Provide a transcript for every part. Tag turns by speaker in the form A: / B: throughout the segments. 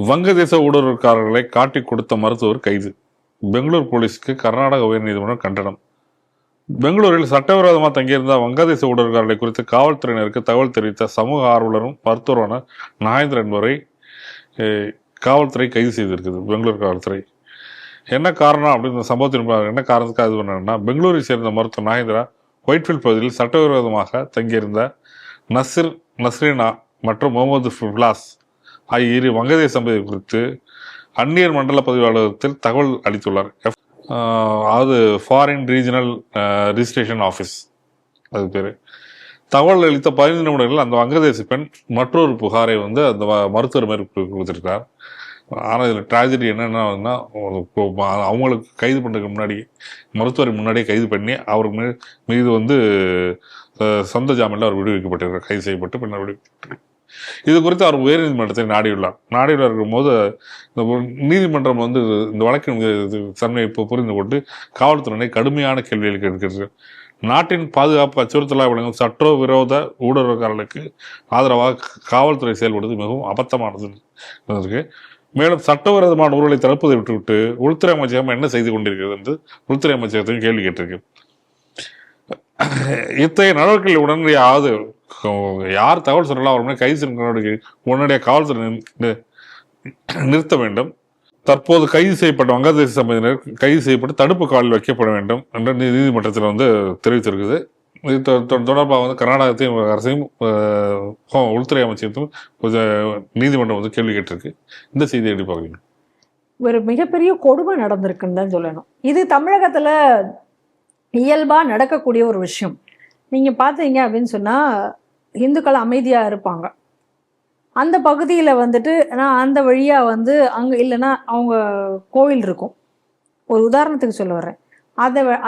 A: வங்கதேச ஊடுருவல்காரர்களை காட்டிக் கொடுத்த மருத்துவர் கைது. பெங்களூர் போலீஸுக்கு கர்நாடக உயர்நீதிமன்றம் கண்டனம். பெங்களூரில் சட்டவிரோதமாக தங்கியிருந்த வங்கதேச ஊடுருவல்காரர்களை குறித்து காவல்துறையினருக்கு தகவல் தெரிவித்த சமூக ஆர்வலரும் மருத்துவரான நாகேந்திரன் என்பவரை காவல்துறை கைது செய்திருக்குது. பெங்களூர் காவல்துறை என்ன காரணம் அப்படின்னு சம்பவத்தின் என்ன காரணத்துக்காக இது பண்ணாங்கன்னா, பெங்களூரை சேர்ந்த மருத்துவர் நாகேந்திரா ஒயிட்ஃபீல்ட் பகுதியில் சட்டவிரோதமாக தங்கியிருந்த நஸ்ரீனா மற்றும் முகமது ஃபிலாஸ் ஆகிய இரு வங்கதேச சம்பதி குறித்து அந்நியர் மண்டல பதிவு அலுவலகத்தில் தகவல் அளித்துள்ளார். அதாவது ஃபாரின் ரீஜனல் ரிஜிஸ்ட்ரேஷன் ஆஃபீஸ் அது பேர். தகவல் அளித்த 15 நிமிடங்கள் அந்த வங்கதேச பெண் மற்றொரு புகாரை அந்த மருத்துவர் மேற்கு கொடுத்திருக்கார். ஆனால் இதில் ட்ராஜடி என்னென்னா, அவங்களுக்கு கைது பண்ணுறதுக்கு முன்னாடி மருத்துவரை முன்னாடியே கைது பண்ணி அவர் மீது சொந்த ஜாமீனில் அவர் விடுவிக்கப்பட்டிருக்கார். கைது செய்யப்பட்டு பின்னர் விடுவிக்கப்பட்டிருக்கார். இது குறித்து அவர் உயர்நீதிமன்றத்தை நாடியுள்ளார் இருக்கும் போது இந்த நீதிமன்றம் இந்த வழக்கின் தன்மை இப்போ புரிந்து கொண்டு காவல்துறையினை கடுமையான கேள்விகள் கேட்கிறது. நாட்டின் பாதுகாப்பு அச்சுறுத்தலாக விளங்கும் சட்டவிரோத ஊடுருவல்காரர்களுக்கு ஆதரவாக காவல்துறை செயல்படுவது மிகவும் அபத்தமானது இருக்கு. மேலும் சட்டவிரோதமான ஊழலை தடுப்பதை விட்டுவிட்டு உள்துறை அமைச்சகம் என்ன செய்து கொண்டிருக்கிறது என்று உள்துறை அமைச்சகத்தையும் கேள்வி கேட்டிருக்கு. இத்தகைய நடவடிக்கைகள் உடனடியாவது யார் தகவல் சொல்லலாம் அவர் கைது நடவடிக்கை உடனடியாக காவல்துறை நிறுத்த வேண்டும். தற்போது கைது செய்யப்பட்ட வங்கதேச சம்பந்தியினர் கைது செய்யப்பட்டு தடுப்பு காவலில் வைக்கப்பட வேண்டும் என்று நீதிமன்றத்தில் தெரிவித்திருக்குது. இது தொடர்பாக கர்நாடகத்தையும் அரசையும் உள்துறை அமைச்சகத்தையும் நீதிமன்றம் கேள்வி கேட்டிருக்கு. இந்த செய்தியை எப்படி பார்க்குறீங்க?
B: ஒரு மிகப்பெரிய கொடுமை நடந்திருக்குன்னு தான் சொல்லணும். இது தமிழகத்துல இயல்பா நடக்கக்கூடிய ஒரு விஷயம். நீங்க பார்த்தீங்க அப்படின்னு சொன்னா இந்துக்கள் அமைதியா இருப்பாங்க. அந்த பகுதியில் நான் அந்த வழியா அங்க இல்லைன்னா அவங்க கோவில் இருக்கும். ஒரு உதாரணத்துக்கு சொல்ல வர்றேன்.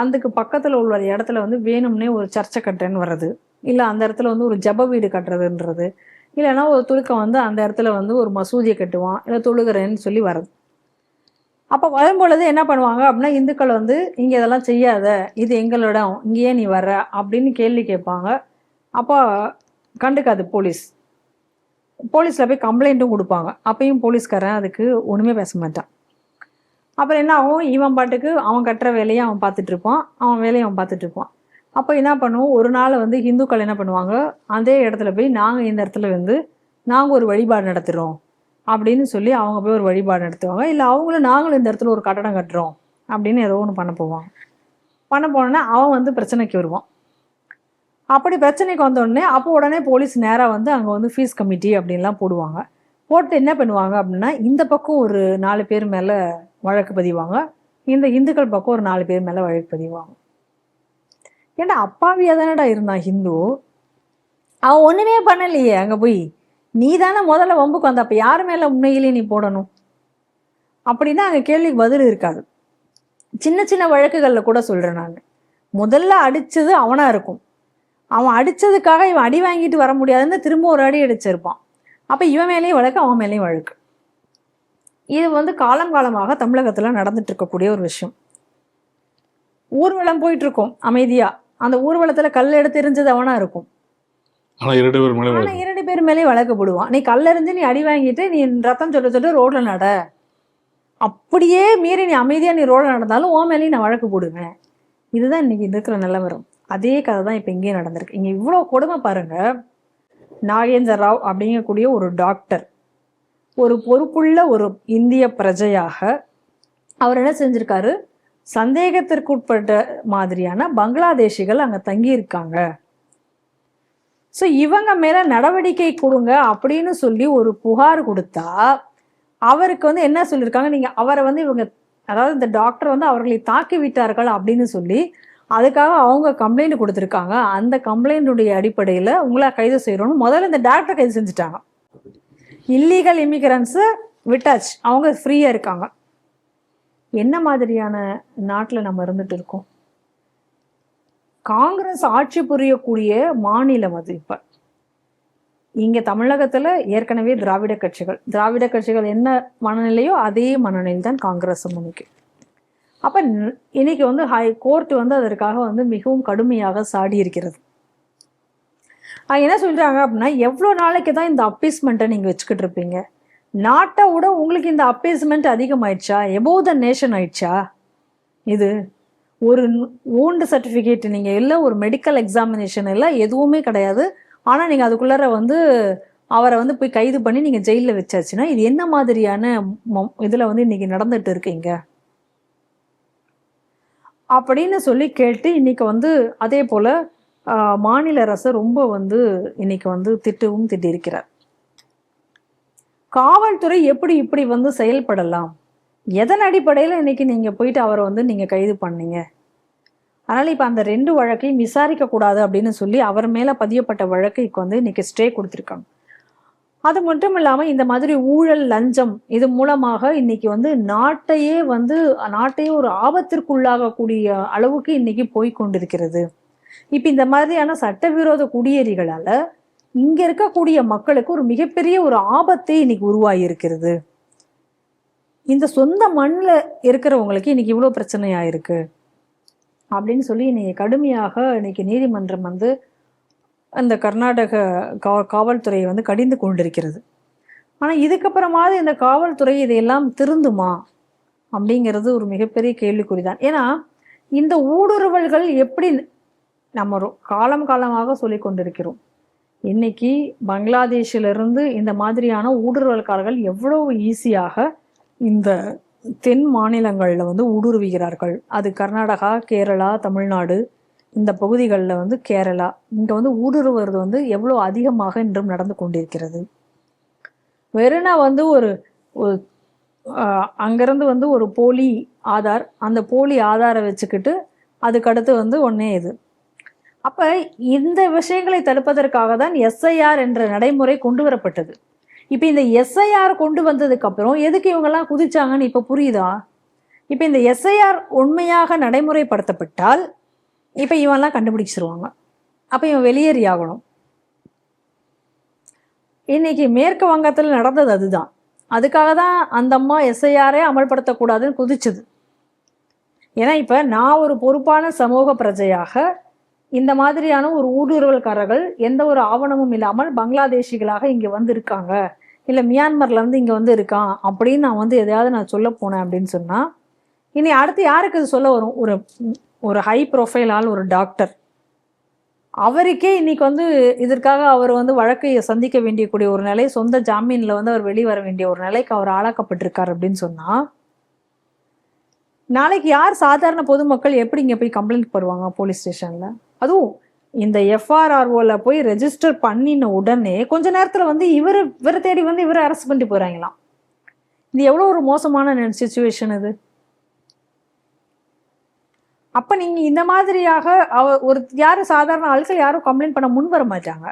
B: அதுக்கு பக்கத்தில் உள்ள இடத்துல வேணும்னே ஒரு சர்ச்சை கட்டுறேன்னு வர்றது, இல்லை அந்த இடத்துல ஒரு ஜப வீடு கட்டுறதுன்றது, இல்லைன்னா ஒரு துலுக்கம் அந்த இடத்துல ஒரு மசூதியை கட்டுவான், இல்லை தொழுகிறேன்னு சொல்லி வர்றது. அப்போ வரும்பொழுது என்ன பண்ணுவாங்க அப்படின்னா, இந்துக்கள் இங்கே இதெல்லாம் செய்யாத, இது எங்களிடம், இங்கேயே நீ வர்ற அப்படின்னு கேள்வி கேட்பாங்க. அப்போ கண்டுக்காது போலீஸில் போய் கம்ப்ளைண்ட்டும் கொடுப்பாங்க. அப்பயும் போலீஸ்காரன் அதுக்கு ஒன்றுமே பேச மாட்டான். அப்புறம் என்ன ஆகும், இவன் பாட்டுக்கு அவன் கட்டுற வேலையை அவன் பார்த்துட்டு இருப்பான், அவன் வேலையை அவன் பார்த்துட்டு இருப்பான். அப்போ என்ன பண்ணுவோம், ஒரு நாள் இந்துக்கள் என்ன பண்ணுவாங்க, அதே இடத்துல போய் நாங்கள் இந்த இடத்துல நாங்கள் ஒரு வழிபாடு நடத்துகிறோம் அப்படின்னு சொல்லி அவங்க போய் ஒரு வழிபாடு நடத்துவாங்க. இல்லை நாங்களும் இந்த இடத்துல ஒரு கட்டடம் கட்டுறோம் அப்படின்னு ஏதோ ஒன்று பண்ண போனோன்னா அவன் பிரச்சனைக்கு வருவான். அப்படி பிரச்சனைக்கு வந்தோடனே அப்போ உடனே போலீஸ் நேராக அங்கே ஃபீஸ் கமிட்டி அப்படின்லாம் போடுவாங்க. போட்டு என்ன பண்ணுவாங்க அப்படின்னா, இந்த பக்கம் ஒரு 4 பேர் மேலே வழக்கு பதிவாங்க, இந்த இந்துக்கள் பக்கம் ஒரு 4 பேர் மேலே வழக்கு பதிவாங்க. ஏன்டா அப்பாவியாக தானடா இருந்தான் ஹிந்து, அவன் ஒன்றுமே பண்ணலையே. அங்கே போய் நீ தானே முதல்ல வம்புக்கு வந்த, அப்போ யார் மேலே உண்மையிலேயே நீ போடணும் அப்படின்னா அங்கே கேள்விக்கு பதில் இருக்காது. சின்ன சின்ன வழக்குகளில் கூட சொல்கிறேன் நான், முதல்ல அடித்தது அவனாக இருக்கும். அவன் அடித்ததுக்காக இவன் அடி வாங்கிட்டு வர முடியாதுன்னு திரும்ப ஒரு அடி அடிச்சிருப்பான். அப்போ இவன் மேலேயும் வழக்கு, அவன் மேலேயும் வழக்கு. இது காலமாக தமிழகத்தில் நடந்துட்டு இருக்கக்கூடிய ஒரு விஷயம். ஊர்வலம் போயிட்டு இருக்கும் அமைதியா, அந்த ஊர்வலத்தில் கல் எடுத்து எரிஞ்சது அவனா இருக்கும்.
A: ஆனால்
B: 2 பேர் மேலேயும் வழக்கு போடுவான். நீ கல்லெறிஞ்சு நீ அடி வாங்கிட்டு நீ ரத்தம் சொல்லிட்டு ரோட்ல நட, அப்படியே மீறி நீ அமைதியா நீ ரோட்ல நடந்தாலும் ஓ மேலேயும் நான் வழக்கு போடுவேன். இதுதான் இன்னைக்கு இருக்கிற நிலவரம். அதே கதை தான் இப்போ இங்கேயே நடந்திருக்கு. இங்கே இவ்வளோ கொடுமை பாருங்க. நாகேந்திர ராவ் அப்படிங்கக்கூடிய ஒரு டாக்டர், ஒரு பொறுப்புள்ள ஒரு இந்திய பிரஜையாக அவர் என்ன செஞ்சிருக்காரு, சந்தேகத்திற்குட்பட்ட மாதிரியான பங்களாதேஷிகள் அங்கே தங்கியிருக்காங்க, ஸோ இவங்க மேலே நடவடிக்கை கொடுங்க அப்படின்னு சொல்லி ஒரு புகார் கொடுத்தா அவருக்கு என்ன சொல்லியிருக்காங்க, நீங்கள் அவரை இவங்க அதாவது இந்த டாக்டர் அவர்களை தாக்கி விட்டார்கள் அப்படின்னு சொல்லி அதுக்காக அவங்க கம்ப்ளைண்ட் கொடுத்துருக்காங்க. அந்த கம்ப்ளைண்டுடைய அடிப்படையில் உங்களை கைது செய்யணும்னு முதல்ல இந்த டாக்டரை கைது செஞ்சுட்டாங்க. இல்லீகல் இமிகிரன்ஸு விட்டாச்சு, அவங்க ஃப்ரீயாக இருக்காங்க. என்ன மாதிரியான நாட்டில் நம்ம இருந்துட்டு இருக்கோம்? காங்கிரஸ் ஆட்சி புரியக்கூடிய மாநிலம் அது. இப்போ இங்கே தமிழகத்தில் ஏற்கனவே திராவிட கட்சிகள் என்ன மனநிலையோ அதே மனநிலை தான் காங்கிரஸ் முன்னிக்கு. அப்போ இன்னைக்கு ஹை கோர்ட் அதற்காக மிகவும் கடுமையாக சாடி இருக்கிறது. என்ன சொல்றாங்க அப்படின்னா, எவ்வளோ நாளைக்கு தான் இந்த அப்பீஸ்மெண்ட்டை நீங்கள் வச்சுக்கிட்டு இருப்பீங்க? நாட்டை விட உங்களுக்கு இந்த அப்பேஸ்மெண்ட் அதிகமாயிடுச்சா? எபோவ் த நேஷன் ஆயிடுச்சா? இது ஒரு ஓல்டு சர்டிஃபிகேட் நீங்கள் இல்லை, ஒரு மெடிக்கல் எக்ஸாமினேஷன் இல்லை, எதுவுமே கிடையாது. ஆனால் நீங்கள் அதுக்குள்ளார வந்து அவரை வந்து போய் கைது பண்ணி நீங்கள் ஜெயிலில் வச்சாச்சுன்னா இது என்ன மாதிரியான இதில் வந்து இன்னைக்கு நடந்துட்டு இருக்கீங்க அப்படின்னு சொல்லி கேட்டு இன்னைக்கு வந்து அதே போல மாநில அரசை ரொம்ப வந்து இன்னைக்கு வந்து திட்டவும் திட்டிருக்கிறார். காவல்துறை எப்படி இப்படி வந்து செயல்படலாம்? எதன் அடிப்படையில் இன்னைக்கு நீங்க போயிட்டு அவரை வந்து நீங்க கைது பண்ணீங்க? அதனால இப்ப அந்த 2 வழக்கையும் விசாரிக்க கூடாது அப்படின்னு சொல்லி அவர் மேல பதியப்பட்ட வழக்குக்கு வந்து இன்னைக்கு ஸ்டே கொடுத்துருக்காங்க. அது மட்டும் இல்லாம இந்த மாதிரி ஊழல், லஞ்சம் இது மூலமாக இன்னைக்கு வந்து நாட்டையே ஒரு ஆபத்திற்குள்ளாகக்கூடிய அளவுக்கு இன்னைக்கு போய்கொண்டிருக்கிறது. இப்ப இந்த மாதிரியான சட்டவிரோத குடியேறிகளால இங்க இருக்கக்கூடிய மக்களுக்கு ஒரு மிகப்பெரிய ஒரு ஆபத்தை இன்னைக்கு உருவாகி இருக்கிறது. இந்த சொந்த மண்ணில் இருக்கிறவங்களுக்கு இன்னைக்கு இவ்வளவு பிரச்சனையா இருக்கு அப்படின்னு சொல்லி இன்னைக்கு கடுமையாக இன்னைக்கு நீதிமன்றம் வந்து அந்த கர்நாடக காவல்துறையை வந்து கடிந்து கொண்டிருக்கிறது. ஆனா இதுக்கப்புறமாவது இந்த காவல்துறை இதையெல்லாம் திருந்துமா அப்படிங்கிறது ஒரு மிகப்பெரிய கேள்விக்குறிதான். ஏன்னா இந்த ஊடுருவல்கள் எப்படி நம்ம காலம் காலமாக சொல்லி கொண்டிருக்கிறோம். இன்னைக்கு பங்களாதேஷிலிருந்து இந்த மாதிரியான ஊடுருவல்காரர்கள் எவ்வளவு ஈஸியாக இந்த தென் மாநிலங்களில் வந்து ஊடுருவுகிறார்கள். அது கர்நாடகா, கேரளா, தமிழ்நாடு இந்த பகுதிகளில் வந்து கேரளா இங்கே வந்து ஊடுருவது வந்து எவ்வளோ அதிகமாக இன்றும் நடந்து கொண்டிருக்கிறது. வெறுனா வந்து ஒரு அங்கேருந்து வந்து ஒரு போலி ஆதார், அந்த போலி ஆதாரை வச்சுக்கிட்டு அதுக்கடுத்து வந்து ஒன்றே இது. அப்போ இந்த விஷயங்களை தடுப்பதற்காக தான் எஸ்ஐஆர் என்ற நடைமுறை கொண்டு வரப்பட்டது. இப்போ இந்த எஸ்ஐஆர் கொண்டு வந்ததுக்கு அப்புறம் எதுக்கு இவங்கெல்லாம் குதிச்சாங்கன்னு இப்போ புரியுதா? இப்போ இந்த எஸ்ஐஆர் உண்மையாக நடைமுறைப்படுத்தப்பட்டால் இப்போ இவன்லாம் கண்டுபிடிச்சிருவாங்க. அப்போ இவன் வெளியேறி ஆகணும். இன்னைக்கு மேற்கு வங்கத்தில் நடந்தது அதுதான். அதுக்காக தான் அந்த அம்மா எஸ்ஐஆரே அமல்படுத்தக்கூடாதுன்னு குதிச்சுது. ஏன்னா இப்போ நான் ஒரு பொறுப்பான சமூக பிரஜையாக இந்த மாதிரியான ஒரு ஊடுருவல்காரர்கள் எந்த ஒரு ஆவணமும் இல்லாமல் பங்களாதேஷிகளாக இங்கே வந்து இருக்காங்க, இல்லை மியான்மர்லேருந்து இங்கே வந்து இருக்கான் அப்படின்னு நான் வந்து எதையாவது நான் சொல்ல போனேன் அப்படின்னு சொன்னால் இனி அடுத்து யாருக்கு இது சொல்ல வரும்? ஒரு ஹை ப்ரொஃபைல் ஆள், ஒரு டாக்டர், அவருக்கே இன்னைக்கு வந்து இதற்காக அவர் வந்து வழக்கை சந்திக்க வேண்டியக்கூடிய ஒரு நிலை, சொந்த ஜாமீனில் வந்து அவர் வெளிவர வேண்டிய ஒரு நிலைக்கு அவர் ஆளாக்கப்பட்டிருக்கார் அப்படின்னு சொன்னால் நாளைக்கு யார் சாதாரண பொதுமக்கள் எப்படி இங்கே போய் கம்ப்ளைண்ட் பண்ணுவாங்க போலீஸ் ஸ்டேஷனில்? அதுவும் இந்த எஃப்ஆர்ஆர்ஓவில் போய் ரெஜிஸ்டர் பண்ணின உடனே கொஞ்ச நேரத்தில் வந்து இவரை தேடி வந்து இவரை அரெஸ்ட் பண்ணிட்டு போகிறாங்களாம். இது எவ்வளோ ஒரு மோசமான சிச்சுவேஷன் இது. அப்போ நீங்கள் இந்த மாதிரியாக யாரும் சாதாரண ஆட்கள் யாரும் கம்ப்ளைண்ட் பண்ண முன் வர மாட்டாங்க.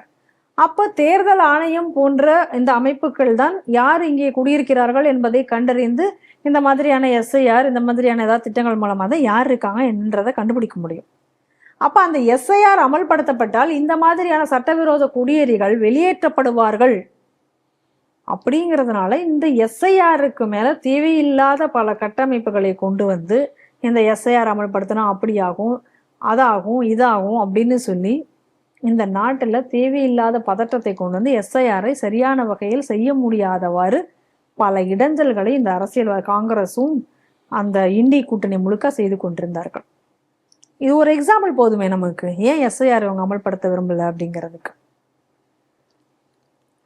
B: அப்போ தேர்தல் ஆணையம் போன்ற இந்த அமைப்புகள் தான் யார் இங்கே குடியிருக்கிறார்கள் என்பதை கண்டறிந்து இந்த மாதிரியான எஸ்ஐஆர் இந்த மாதிரியான ஏதாவது திட்டங்கள் மூலமாக தான் யார் இருக்காங்க என்றதை கண்டுபிடிக்க முடியும். அப்போ அந்த எஸ்ஐஆர் அமல்படுத்தப்பட்டால் இந்த மாதிரியான சட்டவிரோத குடியேறிகள் வெளியேற்றப்படுவார்கள். அப்படிங்கிறதுனால இந்த எஸ்ஐஆருக்கு மேலே தேவையில்லாத பல கட்டமைப்புகளை கொண்டு வந்து இந்த எஸ்ஐஆர் அமல்படுத்தினா அப்படி ஆகும், அதாகும், இதாகும் அப்படின்னு சொல்லி இந்த நாட்டில் தேவையில்லாத பதற்றத்தை கொண்டு வந்து எஸ்ஐஆரை சரியான வகையில் செய்ய முடியாதவாறு பல இடைஞ்சல்களை இந்த அரசியல் காங்கிரஸும் அந்த இண்டி கூட்டணி முழுக்க செய்து கொண்டிருந்தார்கள். இது ஒரு எக்ஸாம்பிள் போதுமே நமக்கு, ஏன் எஸ்ஐஆர் இவங்க அமல்படுத்த விரும்பல அப்படிங்கிறதுக்கு.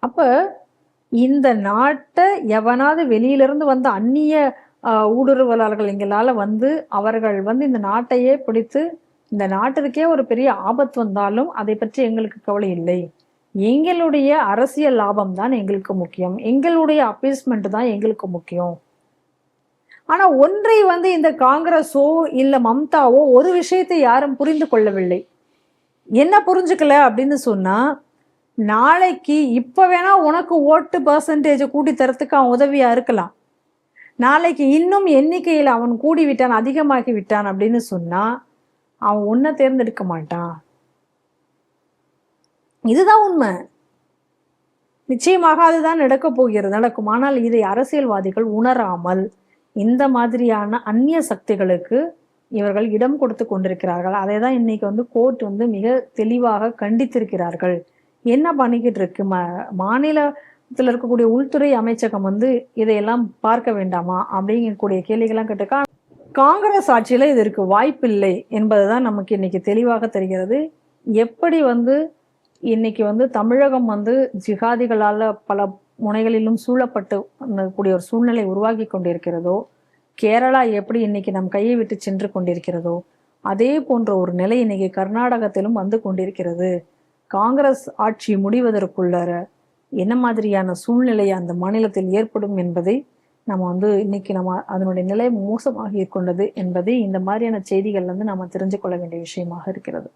B: அப்ப இந்த நாட்டை எவனாவது வெளியிலிருந்து வந்த அந்நிய ஊடுருவலாளர்கள் எங்களால வந்து அவர்கள் வந்து இந்த நாட்டையே பிடித்து இந்த நாட்டிற்கே ஒரு பெரிய ஆபத்து வந்தாலும் அதை பற்றி எங்களுக்கு கவலை இல்லை. எங்களுடைய அரசியல் லாபம் தான் எங்களுக்கு முக்கியம், எங்களுடைய அப்பீஸ்மெண்ட் தான் எங்களுக்கு முக்கியம். ஆனா ஒன்றை வந்து இந்த காங்கிரஸோ இல்ல மம்தாவோ ஒரு விஷயத்தை யாரும் புரிந்து கொள்ளவில்லை. என்ன புரிஞ்சுக்கல அப்படின்னு சொன்னா, நாளைக்கு இப்ப வேணா உனக்கு ஓட்டு பர்சன்டேஜை கூட்டி தரத்துக்கு அவன் உதவியா இருக்கலாம். நாளைக்கு இன்னும் எண்ணிக்கையில் அவன் கூடி விட்டான், அதிகமாகி விட்டான் அப்படின்னு சொன்னா அவன் ஒன்ன தேர்ந்தெடுக்க மாட்டான். இதுதான் உண்மை. நிச்சயமாக அதுதான் நடக்கும். ஆனால் இதை அரசியல்வாதிகள் உணராமல் இந்த மாதிரியான அந்நிய சக்திகளுக்கு இவர்கள் இடம் கொடுத்து கொண்டிருக்கிறார்கள். அதை தான் இன்னைக்கு வந்து கோர்ட் வந்து மிக தெளிவாக கண்டித்திருக்கிறார்கள். என்ன பண்ணிக்கிட்டு இருக்கு மாநில இதில் இருக்கக்கூடிய உள்துறை அமைச்சகம் வந்து இதையெல்லாம் பார்க்க வேண்டாமா அப்படிங்கக்கூடிய கேள்விகள்லாம் கேட்டிருக்கா. காங்கிரஸ் ஆட்சியில் இதற்கு வாய்ப்பில்லை என்பதுதான் நமக்கு இன்னைக்கு தெளிவாக தெரிகிறது. எப்படி வந்து இன்னைக்கு வந்து தமிழகம் வந்து ஜிகாதிகளால் பல முனைகளிலும் சூழப்பட்டு கூடிய ஒரு சூழ்நிலை உருவாகி கொண்டிருக்கிறதோ, கேரளா எப்படி இன்னைக்கு நம் கையை விட்டு சென்று கொண்டிருக்கிறதோ, அதே போன்ற ஒரு நிலை இன்னைக்கு கர்நாடகத்திலும் வந்து கொண்டிருக்கிறது. காங்கிரஸ் ஆட்சி முடிவதற்குள்ளார என்ன மாதிரியான சூழ்நிலை அந்த மாநிலத்தில் ஏற்படும் என்பதை நம்ம வந்து இன்னைக்கு நம்ம அதனுடைய நிலை மோசமாகி கொண்டது என்பதை இந்த மாதிரியான செய்திகள்ல இருந்து நம்ம தெரிஞ்சு கொள்ள வேண்டிய விஷயமாக இருக்கிறது.